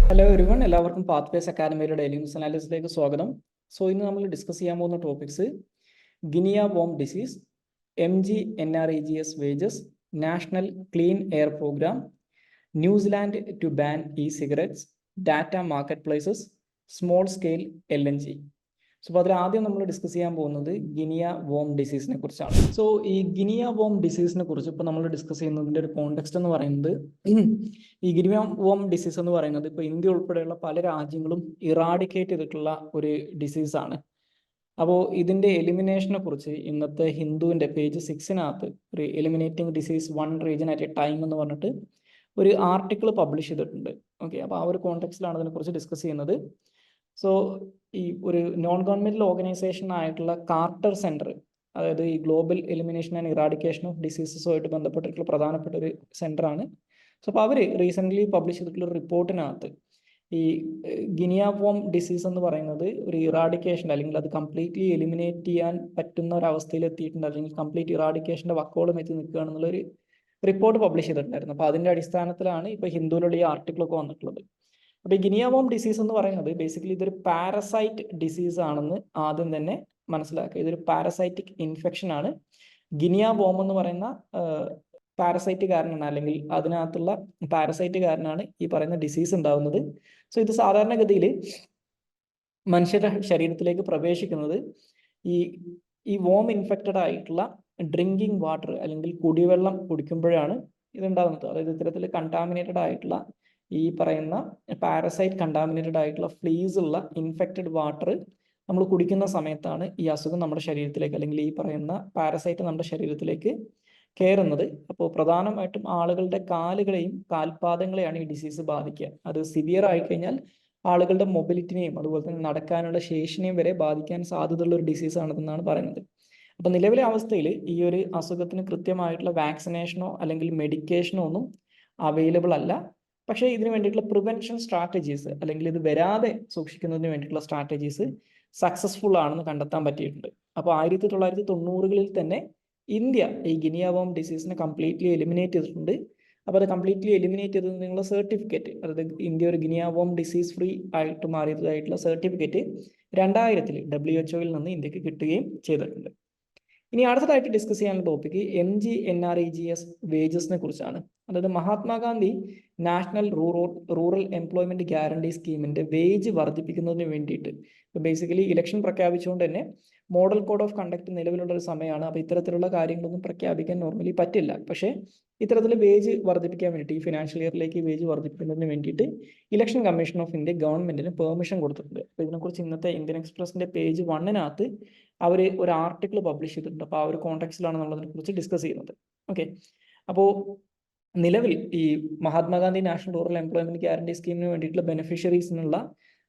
Hello everyone, എല്ലാവർക്കും Pathways അക്കാദമിയുടെ daily news അനാലിസിലേക്ക് സ്വാഗതം. ഇന്ന് നമ്മൾ ഡിസ്കസ് ചെയ്യാൻ പോകുന്ന topics guinea worm disease, MGNREGS wages, national clean air programme, New Zealand to ban cigarettes, data marketplaces, small scale LNG. അപ്പോൾ അതിൽ ആദ്യം നമ്മൾ ഡിസ്കസ് ചെയ്യാൻ പോകുന്നത് ഗിനിയ വോം ഡിസീസിനെ കുറിച്ചാണ്. ഈ ഗിനിയ വോം ഡിസീസിനെ കുറിച്ച് ഇപ്പോൾ നമ്മൾ ഡിസ്കസ് ചെയ്യുന്നതിൻ്റെ ഒരു കോണ്ടെക്സ്റ്റ് എന്ന് പറയുന്നത്, ഈ ഗിനിയ വോം ഡിസീസ് എന്ന് പറയുന്നത് ഇപ്പോൾ ഇന്ത്യ ഉൾപ്പെടെയുള്ള പല രാജ്യങ്ങളും ഇറാഡിക്കേറ്റ് ചെയ്തിട്ടുള്ള ഒരു ഡിസീസാണ്. അപ്പോൾ ഇതിൻ്റെ എലിമിനേഷനെ കുറിച്ച് ഇന്നത്തെ ഹിന്ദുവിൻ്റെ പേജ് 6 ഒരു eliminating disease 1 region at a time എന്ന് പറഞ്ഞിട്ട് ഒരു ആർട്ടിക്കിൾ പബ്ലിഷ് ചെയ്തിട്ടുണ്ട്. ഓക്കെ, അപ്പോൾ ആ ഒരു കോണ്ടെക്സ്റ്റിലാണ് ഇതിനെക്കുറിച്ച് ഡിസ്കസ് ചെയ്യുന്നത്. ഈ ഒരു നോൺ ഗവൺമെൻറ്റൽ ഓർഗനൈസേഷൻ ആയിട്ടുള്ള കാർട്ടർ സെൻറ്റർ, അതായത് ഈ global elimination and eradication of ഡിസീസസുമായിട്ട് ബന്ധപ്പെട്ടിട്ടുള്ള പ്രധാനപ്പെട്ട ഒരു സെൻറ്ററാണ്. അപ്പോൾ അവർ റീസെൻ്റ്ലി പബ്ലിഷ് ചെയ്തിട്ടുള്ള ഒരു റിപ്പോർട്ടിനകത്ത് ഈ ഗിനിയ വോം ഡിസീസ് എന്ന് പറയുന്നത് ഒരു ഇറാഡിക്കേഷൻ അല്ലെങ്കിൽ അത് കംപ്ലീറ്റ്ലി എലിമിനേറ്റ് ചെയ്യാൻ പറ്റുന്ന ഒരു അവസ്ഥയിൽ എത്തിയിട്ടുണ്ട്, അല്ലെങ്കിൽ കംപ്ലീറ്റ് ഇറാഡിക്കേഷൻ്റെ വക്കോളം എത്തി നിൽക്കുകയാണെന്നുള്ളൊരു റിപ്പോർട്ട് പബ്ലിഷ് ചെയ്തിട്ടുണ്ടായിരുന്നു. അപ്പോൾ അതിൻ്റെ അടിസ്ഥാനത്തിലാണ് ഇപ്പോൾ ഹിന്ദുവിലുള്ള ഈ ആർട്ടിക്കിളൊക്കെ വന്നിട്ടുള്ളത്. അപ്പോൾ ഈ ഗിനിയ വോം ഡിസീസ് എന്ന് പറയുന്നത് ബേസിക്കലി ഇതൊരു പാരസൈറ്റ് ഡിസീസ് ആണെന്ന് ആദ്യം തന്നെ മനസ്സിലാക്കുക. ഇതൊരു പാരസൈറ്റിക് ഇൻഫെക്ഷൻ ആണ്. ഗിനിയ വോം എന്ന് പറയുന്ന പാരസൈറ്റ് കാരനാണ്, അല്ലെങ്കിൽ അതിനകത്തുള്ള പാരസൈറ്റ് കാരനാണ് ഈ പറയുന്ന ഡിസീസ് ഉണ്ടാകുന്നത്. ഇത് സാധാരണഗതിയിൽ മനുഷ്യരുടെ ശരീരത്തിലേക്ക് പ്രവേശിക്കുന്നത് ഈ വോം ഇൻഫെക്റ്റഡ് ആയിട്ടുള്ള ഡ്രിങ്കിങ് വാട്ടർ അല്ലെങ്കിൽ കുടിവെള്ളം കുടിക്കുമ്പോഴാണ് ഇതുണ്ടാകുന്നത്. അതായത് ഇത്തരത്തിൽ കണ്ടാമിനേറ്റഡ് ആയിട്ടുള്ള ഈ പറയുന്ന പാരസൈറ്റ് കണ്ടാമിനേറ്റഡ് ആയിട്ടുള്ള ഫ്ലീസ് ഉള്ള ഇൻഫെക്റ്റഡ് വാട്ടർ നമ്മൾ കുടിക്കുന്ന സമയത്താണ് ഈ അസുഖം നമ്മുടെ ശരീരത്തിലേക്ക്, അല്ലെങ്കിൽ ഈ പറയുന്ന പാരസൈറ്റ് നമ്മുടെ ശരീരത്തിലേക്ക് കയറുന്നത്. അപ്പോൾ പ്രധാനമായിട്ടും ആളുകളുടെ കാലുകളെയും കാൽപാദങ്ങളെയാണ് ഈ ഡിസീസ് ബാധിക്കുക. അത് സിവിയർ ആയിക്കഴിഞ്ഞാൽ ആളുകളുടെ മൊബിലിറ്റിനെയും അതുപോലെ തന്നെ നടക്കാനുള്ള ശേഷിനെയും വരെ ബാധിക്കാൻ സാധ്യതയുള്ള ഒരു ഡിസീസാണെന്നാണ് പറയുന്നത്. അപ്പോൾ നിലവിലെ അവസ്ഥയിൽ ഈ ഒരു അസുഖത്തിന് കൃത്യമായിട്ടുള്ള വാക്സിനേഷനോ അല്ലെങ്കിൽ മെഡിക്കേഷനോ ഒന്നും അവൈലബിൾ അല്ല. പക്ഷേ ഇതിന് വേണ്ടിയിട്ടുള്ള പ്രിവെൻഷൻ സ്ട്രാറ്റജീസ്, അല്ലെങ്കിൽ ഇത് വരാതെ സൂക്ഷിക്കുന്നതിന് വേണ്ടിയിട്ടുള്ള സ്ട്രാറ്റജീസ് സക്സസ്ഫുൾ ആണെന്ന് കണ്ടെത്താൻ പറ്റിയിട്ടുണ്ട്. അപ്പോൾ 1990-കളിൽ തന്നെ ഇന്ത്യ ഈ ഗിനിയ വോം ഡിസീസിനെ കംപ്ലീറ്റ്ലി എലിമിനേറ്റ് ചെയ്തിട്ടുണ്ട്. അപ്പോൾ അത് കംപ്ലീറ്റ്ലി എലിമിനേറ്റ് ചെയ്തതിനുള്ള സർട്ടിഫിക്കറ്റ്, അതായത് ഇന്ത്യ ഒരു ഗിനിയ വോം ഡിസീസ് ഫ്രീ ആയിട്ട് മാറിയതായിട്ടുള്ള സർട്ടിഫിക്കറ്റ് 2000-ൽ WHO-ൽ നിന്ന് ഇന്ത്യക്ക് കിട്ടുകയും ചെയ്തിട്ടുണ്ട്. ഇനി അടുത്തതായിട്ട് ഡിസ്കസ് ചെയ്യാനുള്ള ടോപ്പിക്ക് MGNREGS വേജസിനെ കുറിച്ചാണ്. അതായത് Mahatma Gandhi national rural employment guarantee സ്കീമിന്റെ wage വർദ്ധിപ്പിക്കുന്നതിന് വേണ്ടിയിട്ട് ബേസിക്കലി ഇലക്ഷൻ പ്രഖ്യാപിച്ചുകൊണ്ട് തന്നെ മോഡൽ കോഡ് ഓഫ് കണ്ടക്ട് നിലവിലുള്ള ഒരു സമയമാണ്. അപ്പോൾ ഇത്തരത്തിലുള്ള കാര്യങ്ങളൊന്നും പ്രഖ്യാപിക്കാൻ നോർമലി പറ്റില്ല. പക്ഷേ ഇത്തരത്തിൽ വേജ് വർദ്ധിപ്പിക്കാൻ വേണ്ടിയിട്ട് ഈ ഫിനാൻഷ്യൽ ഇയറിലേക്ക് വേജ് വർദ്ധിപ്പിക്കുന്നതിന് വേണ്ടിയിട്ട് ഇലക്ഷൻ കമ്മീഷൻ ഓഫ് ഇന്ത്യ ഗവൺമെന്റിന് പെർമിഷൻ കൊടുത്തിട്ടുണ്ട്. അപ്പോൾ ഇതിനെക്കുറിച്ച് ഇന്നത്തെ ഇന്ത്യൻ എക്സ്പ്രസിന്റെ പേജ് 1 അവർ ഒരു ആർട്ടിക്കിൾ പബ്ലിഷ് ചെയ്തിട്ടുണ്ട്. അപ്പോൾ ആ ഒരു കോണ്ടെക്സ്റ്റിലാണ് നമ്മൾ അതിനെക്കുറിച്ച് ഡിസ്കസ് ചെയ്യുന്നത്. ഓക്കെ, അപ്പോൾ നിലവിൽ ഈ Mahatma Gandhi national rural employment guarantee സ്കീമിന് വേണ്ടിയിട്ടുള്ള ബെനിഫിഷ്യറീസിനുള്ള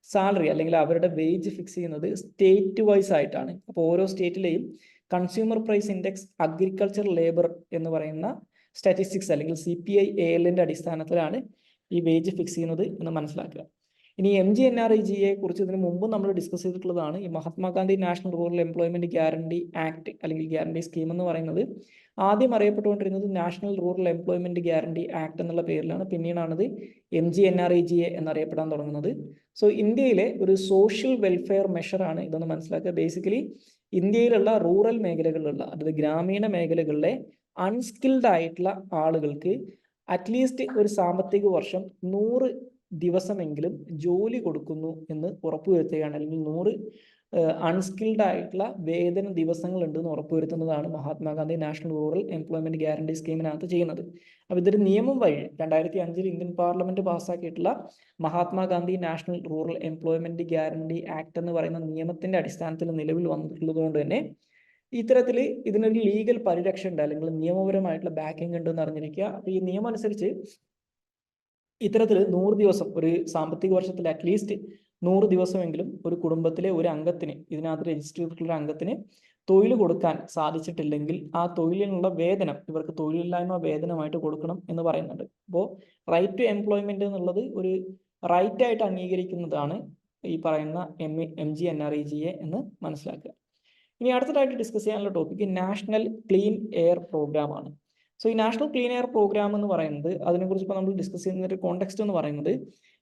സാലറി അല്ലെങ്കിൽ അവരുടെ വേജ് ഫിക്സ് ചെയ്യുന്നത് സ്റ്റേറ്റ് വൈസ് ആയിട്ടാണ്. അപ്പോൾ ഓരോ സ്റ്റേറ്റിലെയും consumer price index agriculture labour എന്ന് പറയുന്ന സ്റ്റാറ്റിസ്റ്റിക്സ് അല്ലെങ്കിൽ CPI-ALന്റെ അടിസ്ഥാനത്തിലാണ് ഈ വേജ് ഫിക്സ് ചെയ്യുന്നത് എന്ന് മനസ്സിലാക്കുക. ഇനി MGNREGA കുറിച്ച് ഇതിനു മുമ്പ് നമ്മൾ ഡിസ്കസ് ചെയ്തിട്ടുള്ളതാണ്. ഈ Mahatma Gandhi national rural employment guarantee act അല്ലെങ്കിൽ ഗ്യാരണ്ടി സ്കീം എന്ന് പറയുന്നത് ആദ്യം അറിയപ്പെട്ടുകൊണ്ടിരുന്നത് national rural employment guarantee act എന്നുള്ള പേരിലാണ്. പിന്നീടാണത് MGNREGA എന്നറിയപ്പെടാൻ തുടങ്ങുന്നത്. ഇന്ത്യയിലെ ഒരു സോഷ്യൽ വെൽഫെയർ മെഷറാണ് ഇതെന്ന് മനസ്സിലാക്കുക. ബേസിക്കലി ഇന്ത്യയിലുള്ള റൂറൽ മേഖലകളിലുള്ള, അതായത് ഗ്രാമീണ മേഖലകളിലെ അൺസ്കിൽഡ് ആയിട്ടുള്ള ആളുകൾക്ക് അറ്റ്ലീസ്റ്റ് ഒരു സാമ്പത്തിക വർഷം 100 ദിവസമെങ്കിലും ജോലി കൊടുക്കുന്നു എന്ന് ഉറപ്പുവരുത്തുകയാണ്, അല്ലെങ്കിൽ 100 അൺസ്കിൽഡ് ആയിട്ടുള്ള വേതന ദിവസങ്ങൾ ഉണ്ടെന്ന് ഉറപ്പുവരുത്തുന്നതാണ് Mahatma Gandhi national rural employment guarantee സ്കീമിനകത്ത് ചെയ്യുന്നത്. അപ്പോൾ ഇതൊരു നിയമം വഴി 2005-ൽ Indian parliament പാസ്സാക്കിയിട്ടുള്ള Mahatma Gandhi national rural employment guarantee act എന്ന് പറയുന്ന നിയമത്തിന്റെ അടിസ്ഥാനത്തിൽ നിലവിൽ വന്നിട്ടുള്ളത് കൊണ്ട് തന്നെ ഇത്തരത്തിൽ ഇതിനൊരു ലീഗൽ പരിരക്ഷ ഉണ്ട്, അല്ലെങ്കിൽ നിയമപരമായിട്ടുള്ള ബാക്കിംഗ് ഉണ്ട് എന്ന് അറിഞ്ഞിരിക്കുക. അപ്പോൾ ഈ നിയമം അനുസരിച്ച് ഇത്തരത്തിൽ 100 ദിവസം ഒരു സാമ്പത്തിക വർഷത്തിൽ അറ്റ്ലീസ്റ്റ് 100 ദിവസമെങ്കിലും ഒരു കുടുംബത്തിലെ ഒരു അംഗത്തിന്, ഇതിനകത്ത് രജിസ്റ്റർ ചെയ്തിട്ടുള്ള ഒരു അംഗത്തിന് തൊഴിൽ കൊടുക്കാൻ സാധിച്ചിട്ടില്ലെങ്കിൽ ആ തൊഴിലിനുള്ള വേതനം ഇവർക്ക് തൊഴിലില്ലായ്മ വേതനമായിട്ട് കൊടുക്കണം എന്ന് പറയുന്നുണ്ട്. അപ്പോൾ റൈറ്റ് ടു എംപ്ലോയ്മെന്റ് എന്നുള്ളത് ഒരു റൈറ്റ് ആയിട്ട് അംഗീകരിക്കുന്നതാണ് ഈ പറയുന്ന MGNREGA എന്ന് മനസ്സിലാക്കുക. ഇനി അടുത്തതായിട്ട് ഡിസ്കസ് ചെയ്യാനുള്ള topic national clean air programme ആണ്. ഈ നാഷണൽ ക്ലീൻ എയർ പ്രോഗ്രാം എന്ന് പറയുന്നത്, അതിനെക്കുറിച്ച് ഇപ്പോൾ നമ്മൾ ഡിസ്കസ് ചെയ്യുന്ന ഒരു കോണ്ടെക്സ്റ്റ് എന്ന് പറയുന്നത്,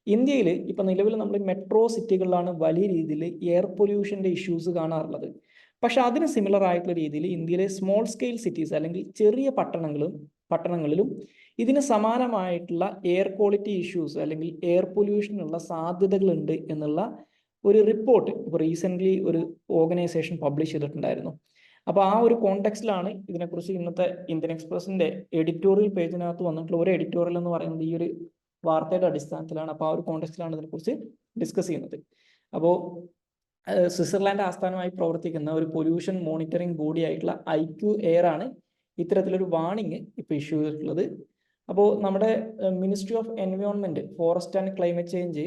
ഇന്ത്യയിൽ ഇപ്പം നിലവിൽ നമ്മൾ മെട്രോ സിറ്റികളിലാണ് വലിയ രീതിയിൽ എയർ പൊല്യൂഷൻ്റെ ഇഷ്യൂസ് കാണാറുള്ളത്. പക്ഷെ അതിന് സിമിലർ ആയിട്ടുള്ള രീതിയിൽ ഇന്ത്യയിലെ സ്മോൾ സ്കെയിൽ സിറ്റീസ് അല്ലെങ്കിൽ ചെറിയ പട്ടണങ്ങളിലും ഇതിന് സമാനമായിട്ടുള്ള എയർ ക്വാളിറ്റി ഇഷ്യൂസ് അല്ലെങ്കിൽ എയർ പൊല്യൂഷനുള്ള സാധ്യതകളുണ്ട് എന്നുള്ള ഒരു റിപ്പോർട്ട് ഇപ്പോൾ റീസെൻ്റ്ലി ഒരു ഓർഗനൈസേഷൻ പബ്ലിഷ് ചെയ്തിട്ടുണ്ടായിരുന്നു. അപ്പോൾ ആ ഒരു കോണ്ടെക്സ്റ്റിലാണ് ഇതിനെക്കുറിച്ച് ഇന്നത്തെ ഇന്ത്യൻ എക്സ്പ്രസിൻ്റെ എഡിറ്റോറിയൽ പേജിനകത്ത് വന്നിട്ടുള്ള ഒരു എഡിറ്റോറിയൽ എന്ന് പറയുന്നത് ഈ ഒരു വാർത്തയുടെ അടിസ്ഥാനത്തിലാണ്. അപ്പോൾ ആ ഒരു കോണ്ടെക്സ്റ്റിലാണ് ഇതിനെക്കുറിച്ച് ഡിസ്കസ് ചെയ്യുന്നത്. അപ്പോൾ സ്വിറ്റ്സർലാൻഡ് ആസ്ഥാനമായി പ്രവർത്തിക്കുന്ന ഒരു പൊല്യൂഷൻ മോണിറ്ററിംഗ് ബോഡി ആയിട്ടുള്ള IQ-AIR ആണ് ഇത്തരത്തിലൊരു വാണിംഗ് ഇപ്പോൾ ഇഷ്യൂ ചെയ്തിട്ടുള്ളത്. അപ്പോൾ നമ്മുടെ ministry of environment, forest and climate change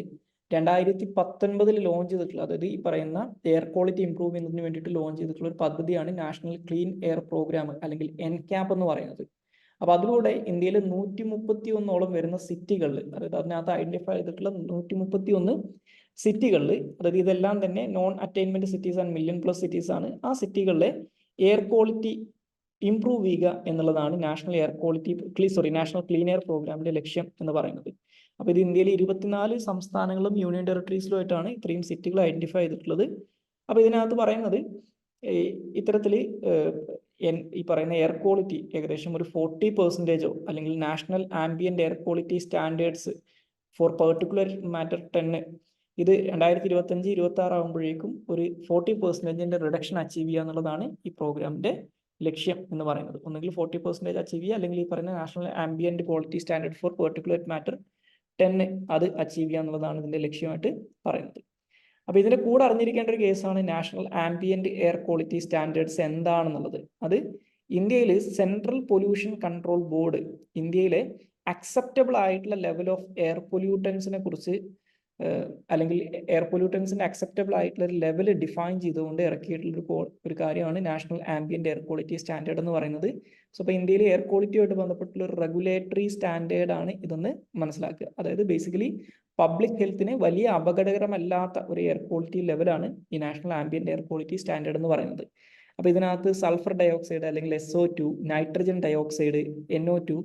2019 launch ചെയ്തിട്ടുള്ള, അതായത് ഈ പറയുന്ന എയർ ക്വാളിറ്റി ഇംപ്രൂവ് ചെയ്യുന്നതിന് വേണ്ടിയിട്ട് ലോഞ്ച് ചെയ്തിട്ടുള്ള ഒരു പദ്ധതിയാണ് നാഷണൽ ക്ലീൻ എയർ പ്രോഗ്രാം അല്ലെങ്കിൽ NCAP എന്ന് പറയുന്നത്. അപ്പോൾ അതിലൂടെ ഇന്ത്യയിൽ 131 വരുന്ന സിറ്റികളിൽ, അതായത് അതിനകത്ത് ഐഡന്റിഫൈ ചെയ്തിട്ടുള്ള 131 സിറ്റികളിൽ, അതായത് ഇതെല്ലാം തന്നെ non attainment cities and million plus cities ആണ്. ആ സിറ്റികളിലെ എയർ ക്വാളിറ്റി ഇംപ്രൂവ് ചെയ്യുക എന്നുള്ളതാണ് നാഷണൽ ക്ലീൻ എയർ പ്രോഗ്രാമിന്റെ ലക്ഷ്യം എന്ന് പറയുന്നത്. അപ്പോൾ ഇത് ഇന്ത്യയിലെ 24 സംസ്ഥാനങ്ങളും യൂണിയൻ ടെറിട്ടറീസിലുമായിട്ടാണ് ഇത്രയും സിറ്റികൾ ഐഡന്റിഫൈ ചെയ്തിട്ടുള്ളത്. അപ്പോൾ ഇതിനകത്ത് പറയുന്നത് ഇത്തരത്തിൽ ഈ പറയുന്ന എയർ ക്വാളിറ്റി ഏകദേശം ഒരു 40% അല്ലെങ്കിൽ national ambient air quality standards four particular matter 10 ഇത് 2025-26 ആകുമ്പോഴേക്കും ഒരു 40% റിഡക്ഷൻ അച്ചീവ് ചെയ്യുക എന്നുള്ളതാണ് ഈ പ്രോഗ്രാമിന്റെ ലക്ഷ്യം എന്ന് പറയുന്നത്. ഒന്നുകിൽ 40% അച്ചീവ് ചെയ്യുക, അല്ലെങ്കിൽ ഈ പറയുന്ന national ambient quality standard for particular matter 10 അത് അച്ചീവ് ചെയ്യുക എന്നുള്ളതാണ് ഇതിന്റെ ലക്ഷ്യമായിട്ട് പറയുന്നത്. അപ്പോൾ ഇതിന്റെ കൂടെ അറിഞ്ഞിരിക്കേണ്ട ഒരു കേസാണ് national ambient air quality standards എന്താണെന്നുള്ളത്. അത് ഇന്ത്യയിൽ സെൻട്രൽ പൊല്യൂഷൻ കൺട്രോൾ ബോർഡ് ഇന്ത്യയിലെ അക്സെപ്റ്റബിൾ ആയിട്ടുള്ള ലെവൽ ഓഫ് എയർ പൊല്യൂട്ടൻസിനെ കുറിച്ച് അല്ലെങ്കിൽ എയർ പൊല്യൂട്ടൻസിന്റെ അക്സെപ്റ്റബിൾ ആയിട്ടുള്ള ഒരു ലെവൽ ഡിഫൈൻ ചെയ്തുകൊണ്ട് ഇറക്കിയിട്ടുള്ള ഒരു കാര്യമാണ് national ambient air quality standard എന്ന് പറയുന്നത്. സോ ഇപ്പോൾ ഇന്ത്യയിൽ എയർ ക്വാളിറ്റിയുമായിട്ട് ബന്ധപ്പെട്ടുള്ള ഒരു റെഗുലേറ്ററി സ്റ്റാൻഡേർഡ് ആണ് ഇതെന്ന് മനസ്സിലാക്കുക. അതായത് ബേസിക്കലി പബ്ലിക് ഹെൽത്തിന് വലിയ അപകടകരമല്ലാത്ത ഒരു എയർ ക്വാളിറ്റി ലെവലാണ് ഈ national ambient air quality standard എന്ന് പറയുന്നത്. അപ്പോൾ ഇതിനകത്ത് സൾഫർ ഡയോക്സൈഡ് അല്ലെങ്കിൽ SO2, nitrogen dioxide, NO2,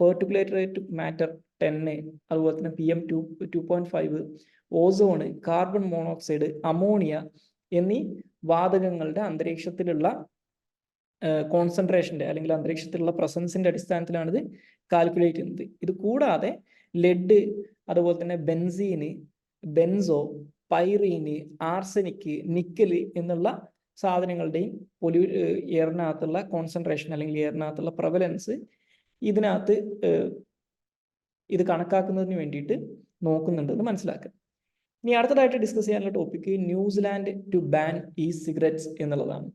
particulate matter 10, അതുപോലെ തന്നെ PM2.5, ozone, carbon monoxide, ammonia എന്നീ വാതകങ്ങളുടെ അന്തരീക്ഷത്തിലുള്ള കോൺസെൻട്രേഷന്റെ അല്ലെങ്കിൽ അന്തരീക്ഷത്തിലുള്ള പ്രസൻസിന്റെ അടിസ്ഥാനത്തിലാണ് ഇത് കാൽക്കുലേറ്റ് ചെയ്യുന്നത്. ഇത് കൂടാതെ ലെഡ്, അതുപോലെ തന്നെ ബെൻസീന്, ബെൻസോ, പൈറീന്, ആർസനിക്, നിക്കല് എന്നുള്ള സാധനങ്ങളുടെയും എയറിനകത്തുള്ള കോൺസെൻട്രേഷൻ അല്ലെങ്കിൽ എയറിനകത്തുള്ള പ്രവലൻസ് ഇതിനകത്ത് ഇത് കണക്കാക്കുന്നതിന് വേണ്ടിയിട്ട് നോക്കുന്നുണ്ടെന്ന് മനസ്സിലാക്കുക. ഇനി അടുത്തതായിട്ട് ഡിസ്കസ് ചെയ്യാനുള്ള topic New Zealand to ban cigarettes എന്നുള്ളതാണ്.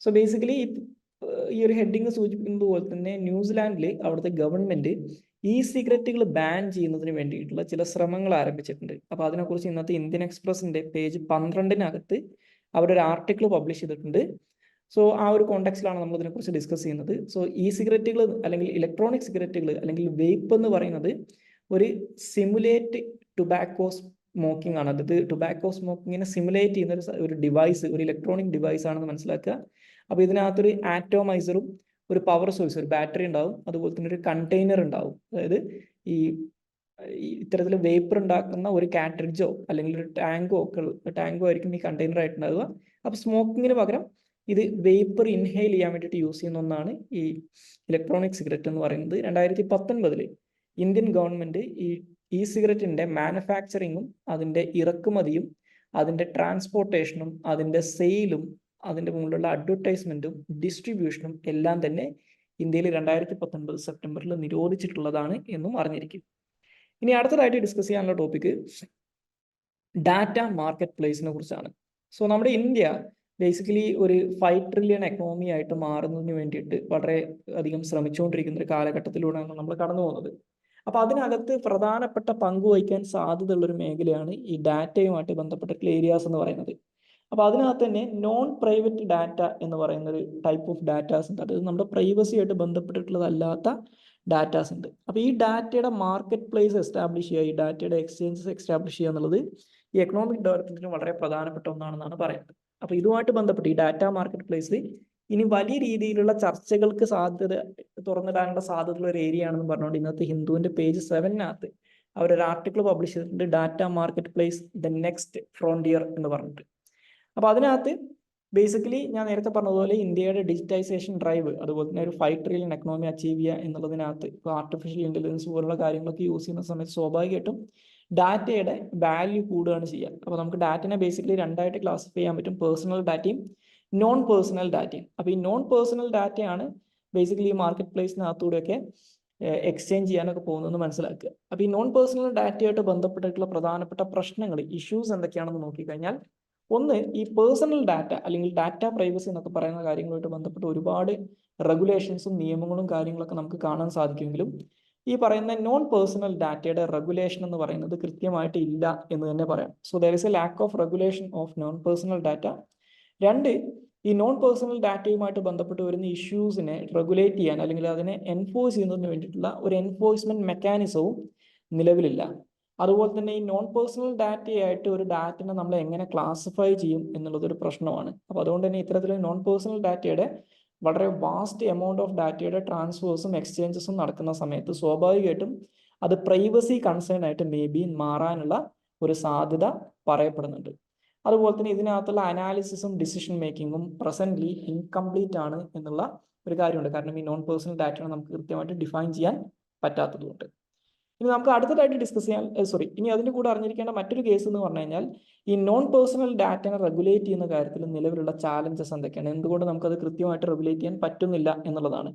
സോ ബേസിക്കലി ഈ ഒരു ഹെഡിങ് സൂചിപ്പിക്കുന്നത് പോലെ തന്നെ ന്യൂസിലാൻഡിൽ അവിടുത്തെ ഗവൺമെന്റ് സിഗരറ്റുകൾ ബാൻ ചെയ്യുന്നതിന് വേണ്ടിയിട്ടുള്ള ചില ശ്രമങ്ങൾ ആരംഭിച്ചിട്ടുണ്ട്. അപ്പോൾ അതിനെക്കുറിച്ച് ഇന്നത്തെ ഇന്ത്യൻ എക്സ്പ്രസിന്റെ പേജ് 12 അവിടെ ഒരു ആർട്ടിക്കിൾ പബ്ലിഷ് ചെയ്തിട്ടുണ്ട്. സോ ആ ഒരു കോണ്ടെക്സ്റ്റിലാണ് നമ്മൾ ഇതിനെക്കുറിച്ച് ഡിസ്കസ് ചെയ്യുന്നത്. സോ സിഗരറ്റുകൾ അല്ലെങ്കിൽ ഇലക്ട്രോണിക് സിഗരറ്റുകൾ അല്ലെങ്കിൽ വെയ്പ്പ് എന്ന് പറയുന്നത് ഒരു സിമുലേറ്റ് ടുബാക്കോ സ്മോക്കിംഗ് ആണ്. അതായത് ടുബാക്കോ സ്മോക്കിങ്ങിനെ സിമുലേറ്റ് ചെയ്യുന്ന ഒരു ഡിവൈസ്, ഒരു ഇലക്ട്രോണിക് ഡിവൈസ് ആണെന്ന് മനസ്സിലാക്കുക. അപ്പോൾ ഇതിനകത്തൊരു ആറ്റോമൈസറും ഒരു പവർ സോഴ്സ്, ഒരു ബാറ്ററി ഉണ്ടാവും, അതുപോലെ തന്നെ ഒരു കണ്ടെയ്നർ ഉണ്ടാവും. അതായത് ഇത്തരത്തിൽ വേപ്പർ ഉണ്ടാക്കുന്ന ഒരു കാട്രിഡ്ജോ അല്ലെങ്കിൽ ഒരു ടാങ്കോ ആയിരിക്കും ഈ കണ്ടെയ്നർ ആയിട്ടുണ്ടാവുക. അപ്പോൾ സ്മോക്കിങ്ങിന് പകരം ഇത് വേപ്പർ ഇൻഹെയിൽ ചെയ്യാൻ വേണ്ടിയിട്ട് യൂസ് ചെയ്യുന്ന ഒന്നാണ് ഈ ഇലക്ട്രോണിക് സിഗരറ്റ് എന്ന് പറയുന്നത്. 2019 ഇന്ത്യൻ ഗവൺമെന്റ് സിഗരറ്റിന്റെ മാനുഫാക്ചറിങ്ങും അതിന്റെ ഇറക്കുമതിയും അതിന്റെ ട്രാൻസ്പോർട്ടേഷനും അതിന്റെ സെയിലും അതിന്റെ മുകളിലുള്ള അഡ്വർടൈസ്മെന്റും ഡിസ്ട്രിബ്യൂഷനും എല്ലാം തന്നെ ഇന്ത്യയിൽ 2019 സെപ്റ്റംബറിൽ നിരോധിച്ചിട്ടുള്ളതാണ് എന്നും അറിഞ്ഞിരിക്കും. ഇനി അടുത്തതായിട്ട് ഡിസ്കസ് ചെയ്യാനുള്ള ടോപ്പിക്ക് ഡാറ്റ മാർക്കറ്റ് പ്ലേസിനെ കുറിച്ചാണ്. സോ നമ്മുടെ ഇന്ത്യ ബേസിക്കലി ഒരു 5 ട്രില്യൺ എക്കണോമി ആയിട്ട് മാറുന്നതിന് വേണ്ടിയിട്ട് വളരെ അധികം ശ്രമിച്ചുകൊണ്ടിരിക്കുന്ന ഒരു കാലഘട്ടത്തിലൂടെയാണ് നമ്മൾ കടന്നു പോകുന്നത്. അപ്പോൾ അതിനകത്ത് പ്രധാനപ്പെട്ട പങ്കുവഹിക്കാൻ സാധ്യതയുള്ള ഒരു മേഖലയാണ് ഈ ഡാറ്റയുമായിട്ട് ബന്ധപ്പെട്ടിട്ടുള്ള ഏരിയാസ് എന്ന് പറയുന്നത്. അപ്പോൾ അതിനകത്ത് തന്നെ നോൺ പ്രൈവറ്റ് ഡാറ്റ എന്ന് പറയുന്ന ഒരു ടൈപ്പ് ഓഫ് ഡാറ്റാസ് ഉണ്ട്. അതായത് നമ്മുടെ പ്രൈവസിയായിട്ട് ബന്ധപ്പെട്ടിട്ടുള്ളതല്ലാത്ത ഡാറ്റാസ് ഉണ്ട്. അപ്പോൾ ഈ ഡാറ്റയുടെ മാർക്കറ്റ് പ്ലേസ് എസ്റ്റാബ്ലിഷ് ചെയ്യുക, ഈ ഡാറ്റയുടെ എക്സ്ചേഞ്ചസ് എസ്റ്റാബ്ലിഷ് ചെയ്യുക എന്നുള്ളത് ഈ എക്കണോമിക് ഡെവലപ്മെന്റിന് വളരെ പ്രധാനപ്പെട്ട ഒന്നാണെന്നാണ് പറയുന്നത്. അപ്പോൾ ഇതുമായിട്ട് ബന്ധപ്പെട്ട് ഈ ഡാറ്റ മാർക്കറ്റ് പ്ലേസിൽ ഇനി വലിയ രീതിയിലുള്ള ചർച്ചകൾക്ക് തുറന്നിടാനുള്ള സാധ്യതയുള്ള ഒരു ഏരിയ ആണെന്ന് പറഞ്ഞുകൊണ്ട് ഇന്നത്തെ ഹിന്ദുവിന്റെ പേജ് 7 അവരൊരു ആർട്ടിക്കിൾ പബ്ലിഷ് ചെയ്തിട്ടുണ്ട്, data market place the next frontier എന്ന് പറഞ്ഞിട്ട്. അപ്പോൾ അതിനകത്ത് ബേസിക്കലി ഞാൻ നേരത്തെ പറഞ്ഞതുപോലെ ഇന്ത്യയുടെ ഡിജിറ്റൈസേഷൻ ഡ്രൈവ്, അതുപോലെ തന്നെ ഒരു 5 ട്രില്യൺ എക്കണോമി അച്ചീവ് ചെയ്യുക എന്നുള്ളതിനകത്ത് ഇപ്പോൾ ആർട്ടിഫിഷ്യൽ ഇൻ്റലിജൻസ് പോലുള്ള കാര്യങ്ങളൊക്കെ യൂസ് ചെയ്യുന്ന സമയത്ത് സ്വാഭാവികമായിട്ടും ഡാറ്റയുടെ വാല്യൂ കൂടുകയാണ് ചെയ്യുക. അപ്പോൾ നമുക്ക് ഡാറ്റനെ ബേസിക്കലി രണ്ടായിട്ട് ക്ലാസിഫൈ ചെയ്യാൻ പറ്റും, പേഴ്സണൽ ഡാറ്റയും നോൺ പേഴ്സണൽ ഡാറ്റയും. അപ്പോൾ ഈ നോൺ പേഴ്സണൽ ഡാറ്റയാണ് ബേസിക്കലി ഈ മാർക്കറ്റ് പ്ലേസിനകത്തൂടെയൊക്കെ എക്സ്ചേഞ്ച് ചെയ്യാനൊക്കെ പോകുന്നതെന്ന് മനസ്സിലാക്കുക. അപ്പോൾ ഈ നോൺ പേഴ്സണൽ ഡാറ്റയായിട്ട് ബന്ധപ്പെട്ടിട്ടുള്ള പ്രധാനപ്പെട്ട പ്രശ്നങ്ങൾ, ഇഷ്യൂസ് എന്തൊക്കെയാണെന്ന് നോക്കിക്കഴിഞ്ഞാൽ, ഒന്ന്, ഈ പേഴ്സണൽ ഡാറ്റ അല്ലെങ്കിൽ ഡാറ്റ പ്രൈവസി എന്നൊക്കെ പറയുന്ന കാര്യങ്ങളുമായിട്ട് ബന്ധപ്പെട്ട് ഒരുപാട് റെഗുലേഷൻസും നിയമങ്ങളും കാര്യങ്ങളൊക്കെ നമുക്ക് കാണാൻ സാധിക്കുമെങ്കിലും ഈ പറയുന്ന നോൺ പേഴ്സണൽ ഡാറ്റയുടെ റെഗുലേഷൻ എന്ന് പറയുന്നത് കൃത്യമായിട്ട് ഇല്ല എന്ന് തന്നെ പറയാം. So there is A lack of regulation of non personal data. രണ്ട്, ഈ നോൺ പേഴ്സണൽ ഡാറ്റയുമായിട്ട് ബന്ധപ്പെട്ട് വരുന്ന ഇഷ്യൂസിനെ റെഗുലേറ്റ് ചെയ്യാൻ അല്ലെങ്കിൽ അതിനെ എൻഫോഴ്സ് ചെയ്യുന്നതിന് വേണ്ടിയിട്ടുള്ള ഒരു എൻഫോഴ്സ്മെന്റ് മെക്കാനിസവും നിലവിലില്ല. അതുപോലെ തന്നെ ഈ നോൺ പേഴ്സണൽ ഡാറ്റയായിട്ട് ഒരു ഡാറ്റനെ നമ്മൾ എങ്ങനെ ക്ലാസിഫൈ ചെയ്യും എന്നുള്ളതൊരു പ്രശ്നമാണ്. അപ്പോൾ അതുകൊണ്ട് തന്നെ ഇത്തരത്തിൽ നോൺ പേഴ്സണൽ ഡാറ്റയുടെ വളരെ വാസ്റ്റ് എമൗണ്ട് ഓഫ് ഡാറ്റയുടെ ട്രാൻസ്ഫേഴ്സും എക്സ്ചേഞ്ചസും നടക്കുന്ന സമയത്ത് സ്വാഭാവികമായിട്ടും അത് പ്രൈവസി കൺസേൺ ആയിട്ട് മേ ബി മാറാനുള്ള ഒരു സാധ്യത പറയപ്പെടുന്നുണ്ട്. അതുപോലെ തന്നെ ഇതിനകത്തുള്ള അനാലിസിസും ഡിസിഷൻ മേക്കിങ്ങും പ്രസന്റ്ലി ഇൻകംപ്ലീറ്റ് ആണ് എന്നുള്ള ഒരു കാര്യമുണ്ട്. കാരണം ഈ നോൺ പേഴ്സണൽ ഡാറ്റയെ നമുക്ക് കൃത്യമായിട്ട് ഡിഫൈൻ ചെയ്യാൻ പറ്റാത്തതുകൊണ്ട്. ഇനി നമുക്ക് അടുത്തതായിട്ട് ഡിസ്കസ് ചെയ്യാൻ ഇനി അതിൻ്റെ കൂടെ അറിഞ്ഞിരിക്കേണ്ട മറ്റൊരു കേസ് എന്ന് പറഞ്ഞു കഴിഞ്ഞാൽ ഈ നോൺ പേഴ്സണൽ ഡാറ്റനെ റെഗുലേറ്റ് ചെയ്യുന്ന കാര്യത്തിൽ നിലവിലുള്ള ചാലഞ്ചസ് എന്തൊക്കെയാണ്, എന്തുകൊണ്ട് നമുക്കത് കൃത്യമായിട്ട് റെഗുലേറ്റ് ചെയ്യാൻ പറ്റുന്നില്ല എന്നുള്ളതാണ്.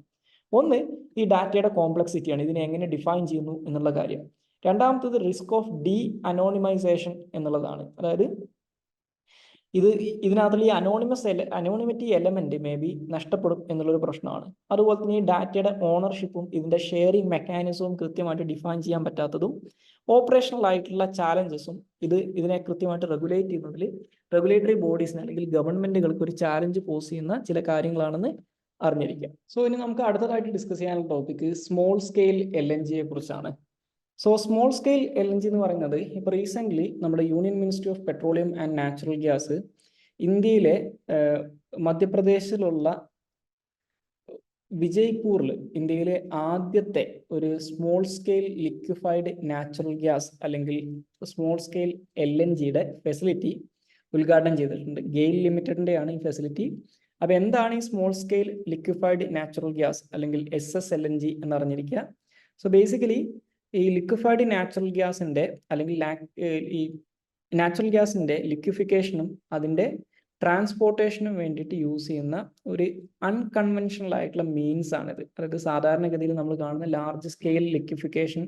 ഒന്ന്, ഈ ഡാറ്റയുടെ കോംപ്ലക്സിറ്റിയാണ്, ഇതിനെ എങ്ങനെ ഡിഫൈൻ ചെയ്യുന്നു എന്നുള്ള കാര്യം. രണ്ടാമത്തത് റിസ്ക് ഓഫ് ഡി അനോണിമൈസേഷൻ എന്നുള്ളതാണ്. അതായത് ഇതിനകത്തുള്ള ഈ അനോണിമിറ്റി എലമെന്റ് മേ ബി നഷ്ടപ്പെടും എന്നുള്ളൊരു പ്രശ്നമാണ്. അതുപോലെ തന്നെ ഈ ഡാറ്റയുടെ ഓണർഷിപ്പും ഇതിന്റെ ഷെയറിംഗ് മെക്കാനിസവും കൃത്യമായിട്ട് ഡിഫൈൻ ചെയ്യാൻ പറ്റാത്തതും ഓപ്പറേഷണൽ ആയിട്ടുള്ള ചാലഞ്ചസും ഇതിനെ കൃത്യമായിട്ട് റെഗുലേറ്റ് ചെയ്യുന്നതിൽ റെഗുലേറ്ററി ബോഡീസിന് അല്ലെങ്കിൽ ഗവൺമെന്റുകൾക്ക് ഒരു ചാലഞ്ച് പോസ് ചെയ്യുന്ന ചില കാര്യങ്ങളാണെന്ന് അറിഞ്ഞിരിക്കാം. സോ ഇനി നമുക്ക് അടുത്തതായിട്ട് ഡിസ്കസ് ചെയ്യാനുള്ള ടോപ്പിക് സ്മോൾ സ്കെയിൽ LNGയെ കുറിച്ചാണ്. സോ സ്മോൾ സ്കെയിൽ LNG എന്ന് പറയുന്നത് ഇപ്പോൾ റീസെൻ്റ്ലി നമ്മുടെ union ministry of petroleum and natural gas ഇന്ത്യയിലെ മധ്യപ്രദേശിലുള്ള വിജയ്പൂരിൽ ഇന്ത്യയിലെ ആദ്യത്തെ ഒരു small scale liquefied natural gas അല്ലെങ്കിൽ സ്മോൾ സ്കെയിൽ LNGയുടെ ഫെസിലിറ്റി ഉദ്ഘാടനം ചെയ്തിട്ടുണ്ട്. ഗെയിൽ ലിമിറ്റഡിൻ്റെയാണ് ഈ ഫെസിലിറ്റി. അപ്പോൾ എന്താണ് ഈ small scale liquefied natural gas അല്ലെങ്കിൽ SSLNG എന്നറിഞ്ഞിരിക്കുക. സോ ബേസിക്കലി ഈ ലിക്വിഫൈഡ് നാച്ചുറൽ ഗ്യാസിൻ്റെ അല്ലെങ്കിൽ ഈ നാച്ചുറൽ ഗ്യാസിൻ്റെ ലിക്വിഫിക്കേഷനും അതിൻ്റെ ട്രാൻസ്പോർട്ടേഷനും വേണ്ടിയിട്ട് യൂസ് ചെയ്യുന്ന ഒരു അൺകൺവെൻഷണൽ ആയിട്ടുള്ള മീൻസ് ആണിത്. അതായത് സാധാരണഗതിയിൽ നമ്മൾ കാണുന്ന ലാർജ് സ്കെയിൽ ലിക്വിഫിക്കേഷൻ,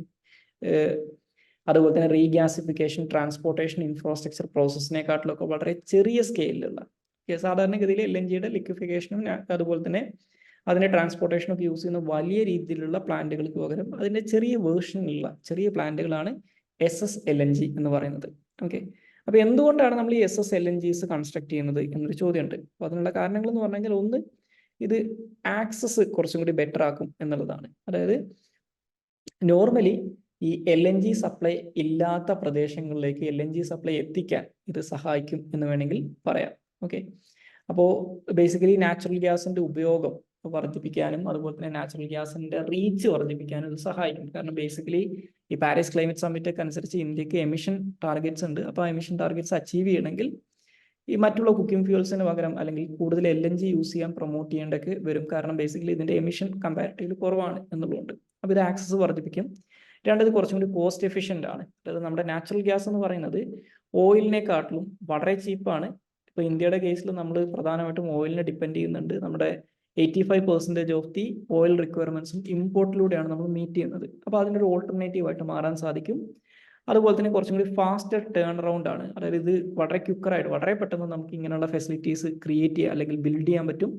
അതുപോലെ തന്നെ റീഗ്യാസിഫിക്കേഷൻ, ട്രാൻസ്പോർട്ടേഷൻ, ഇൻഫ്രാസ്ട്രക്ചർ പ്രോസസ്സിനെക്കാട്ടിലൊക്കെ വളരെ ചെറിയ സ്കെയിലുള്ള സാധാരണഗതിയിൽ LNGയുടെ ലിക്വിഫിക്കേഷനും അതുപോലെ തന്നെ അതിൻ്റെ ട്രാൻസ്പോർട്ടേഷനൊക്കെ യൂസ് ചെയ്യുന്ന വലിയ രീതിയിലുള്ള പ്ലാന്റുകൾക്ക് പകരം അതിൻ്റെ ചെറിയ വേർഷനിലുള്ള ചെറിയ പ്ലാന്റുകളാണ് SSLNG എന്ന് പറയുന്നത്. ഓക്കെ, അപ്പോൾ എന്തുകൊണ്ടാണ് നമ്മൾ ഈ SSLNGs കൺസ്ട്രക്ട് ചെയ്യുന്നത് എന്നൊരു ചോദ്യമുണ്ട്. അപ്പോൾ അതിനുള്ള കാരണങ്ങൾ എന്ന് പറഞ്ഞു കഴിഞ്ഞാൽ, ഒന്ന്, ഇത് ആക്സസ് കുറച്ചും കൂടി ബെറ്റർ ആക്കും എന്നുള്ളതാണ്. അതായത് നോർമലി ഈ LNG സപ്ലൈ ഇല്ലാത്ത പ്രദേശങ്ങളിലേക്ക് LNG സപ്ലൈ എത്തിക്കാൻ ഇത് സഹായിക്കും എന്ന് വേണമെങ്കിൽ പറയാം. ഓക്കെ, അപ്പോൾ ബേസിക്കലി നാച്ചുറൽ ഗ്യാസിൻ്റെ ഉപയോഗം വർദ്ധിപ്പിക്കാനും അതുപോലെ തന്നെ നാച്ചുറൽ ഗ്യാസിൻ്റെ റീച്ച് വർദ്ധിപ്പിക്കാനും ഇത് സഹായിക്കും. കാരണം ബേസിക്കലി ഈ പാരീസ് ക്ലൈമറ്റ് സമ്മിറ്റ് ഒക്കെ അനുസരിച്ച് ഇന്ത്യക്ക് എമിഷൻ ടാർഗറ്റ്സ് ഉണ്ട്. അപ്പോൾ ആ എമിഷൻ ടാർഗറ്റ്സ് അച്ചീവ് ചെയ്യണമെങ്കിൽ ഈ മറ്റുള്ള കുക്കിംഗ് ഫ്യൂൽസിന് പകരം അല്ലെങ്കിൽ കൂടുതൽ LNG യൂസ് ചെയ്യാൻ പ്രൊമോട്ട് ചെയ്യേണ്ടൊക്കെ വരും. കാരണം ബേസിക്കലി ഇതിൻ്റെ എമിഷൻ കമ്പാരിറ്റീവ്ലി കുറവാണ് എന്നുള്ളതുകൊണ്ട്. അപ്പോൾ ഇത് ആക്സസ് വർദ്ധിപ്പിക്കും. രണ്ടത് കുറച്ചും കൂടി കോസ്റ്റ് എഫിഷ്യൻ്റ് ആണ്. അതായത് നമ്മുടെ നാച്ചുറൽ ഗ്യാസ് എന്ന് പറയുന്നത് ഓയിലിനെക്കാട്ടിലും വളരെ ചീപ്പാണ്. ഇപ്പോൾ ഇന്ത്യയുടെ കേസിൽ നമ്മൾ പ്രധാനമായിട്ടും ഓയിലിനെ ഡിപ്പെൻഡ് ചെയ്യുന്നുണ്ട്. നമ്മുടെ 85% ഓഫ് ദി ഓയിൽ റിക്വയർമെൻറ്റ്സും ഇമ്പോർട്ടിലൂടെയാണ് നമ്മൾ മീറ്റ് ചെയ്യുന്നത്. അപ്പോൾ അതിൻ്റെ ഒരു ഓൾട്ടർനേറ്റീവ് ആയിട്ട് മാറാൻ സാധിക്കും. അതുപോലെ തന്നെ കുറച്ചും കൂടി ഫാസ്റ്റർ ടേൺ അറൗണ്ട് ആണ്. അതായത് ഇത് വളരെ ക്വിക്കറായിട്ട് വളരെ പെട്ടെന്ന് നമുക്ക് ഇങ്ങനെയുള്ള ഫെസിലിറ്റീസ് ക്രിയേറ്റ് ചെയ്യാൻ അല്ലെങ്കിൽ ബിൽഡ് ചെയ്യാൻ പറ്റും.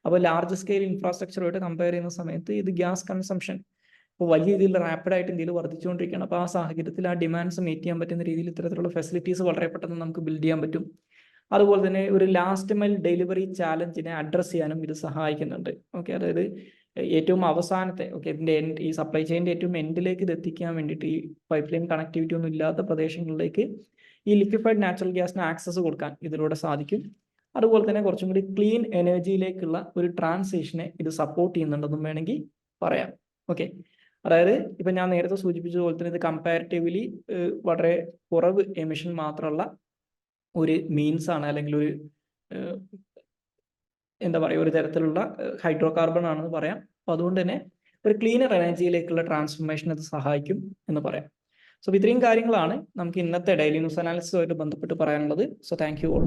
അപ്പോൾ ലാർജ് സ്കെയിൽ ഇൻഫ്രാസ്ട്രക്ചറുമായിട്ട് കമ്പയർ ചെയ്യുന്ന സമയത്ത് ഇത് ഗ്യാസ് കൺസംഷൻ ഇപ്പോൾ വലിയ രീതിയിൽ റാപ്പിഡായിട്ട് ഇന്ത്യയിൽ വർദ്ധിച്ചുകൊണ്ടിരിക്കുകയാണ്. അപ്പോൾ ആ സാഹചര്യത്തിൽ ആ ഡിമാൻഡ്സ് മീറ്റ് ചെയ്യാൻ പറ്റുന്ന രീതിയിൽ ഇത്തരത്തിലുള്ള ഫെസിലിറ്റീസ് വളരെ പെട്ടെന്ന് നമുക്ക് ബിൽഡ് ചെയ്യാൻ പറ്റും. അതുപോലെ തന്നെ ഒരു ലാസ്റ്റ് മൈൽ ഡെലിവറി ചാലഞ്ചിനെ അഡ്രസ്സ് ചെയ്യാനും ഇത് സഹായിക്കുന്നുണ്ട്. ഓക്കെ, അതായത് ഏറ്റവും അവസാനത്തെ ഇതിൻ്റെ ഈ സപ്ലൈ ചെയിൻ്റെ ഏറ്റവും എൻഡിലേക്ക് ഇത് എത്തിക്കാൻ വേണ്ടിയിട്ട് ഈ പൈപ്പ് ലൈൻ കണക്ടിവിറ്റി ഒന്നും ഇല്ലാത്ത പ്രദേശങ്ങളിലേക്ക് ഈ ലിക്വിഫൈഡ് നാച്ചുറൽ ഗ്യാസിന് ആക്സസ് കൊടുക്കാൻ ഇതിലൂടെ സാധിക്കും. അതുപോലെ തന്നെ കുറച്ചും കൂടി ക്ലീൻ എനർജിയിലേക്കുള്ള ഒരു ട്രാൻസിഷനെ ഇത് സപ്പോർട്ട് ചെയ്യുന്നുണ്ടെന്നും വേണമെങ്കിൽ പറയാം. ഓക്കെ, അതായത് ഇപ്പം ഞാൻ നേരത്തെ സൂചിപ്പിച്ചതുപോലെ തന്നെ ഇത് കമ്പാരിറ്റീവ്ലി വളരെ കുറവ് എമിഷൻ മാത്രമുള്ള ഒരു മീൻസ് ആണ്, അല്ലെങ്കിൽ ഒരു എന്താ പറയുക, ഒരു തരത്തിലുള്ള ഹൈഡ്രോ കാർബൺ ആണെന്ന് പറയാം. അപ്പോൾ അതുകൊണ്ട് തന്നെ ഒരു ക്ലീനർ എനർജിയിലേക്കുള്ള ട്രാൻസ്ഫോർമേഷൻ അത് സഹായിക്കും എന്ന് പറയാം. സോ ഇത്രയും കാര്യങ്ങളാണ് നമുക്ക് ഇന്നത്തെ ഡെയിലി ന്യൂസ് അനാലിസിസുമായിട്ട് ബന്ധപ്പെട്ട് പറയാനുള്ളത്. So thank you all.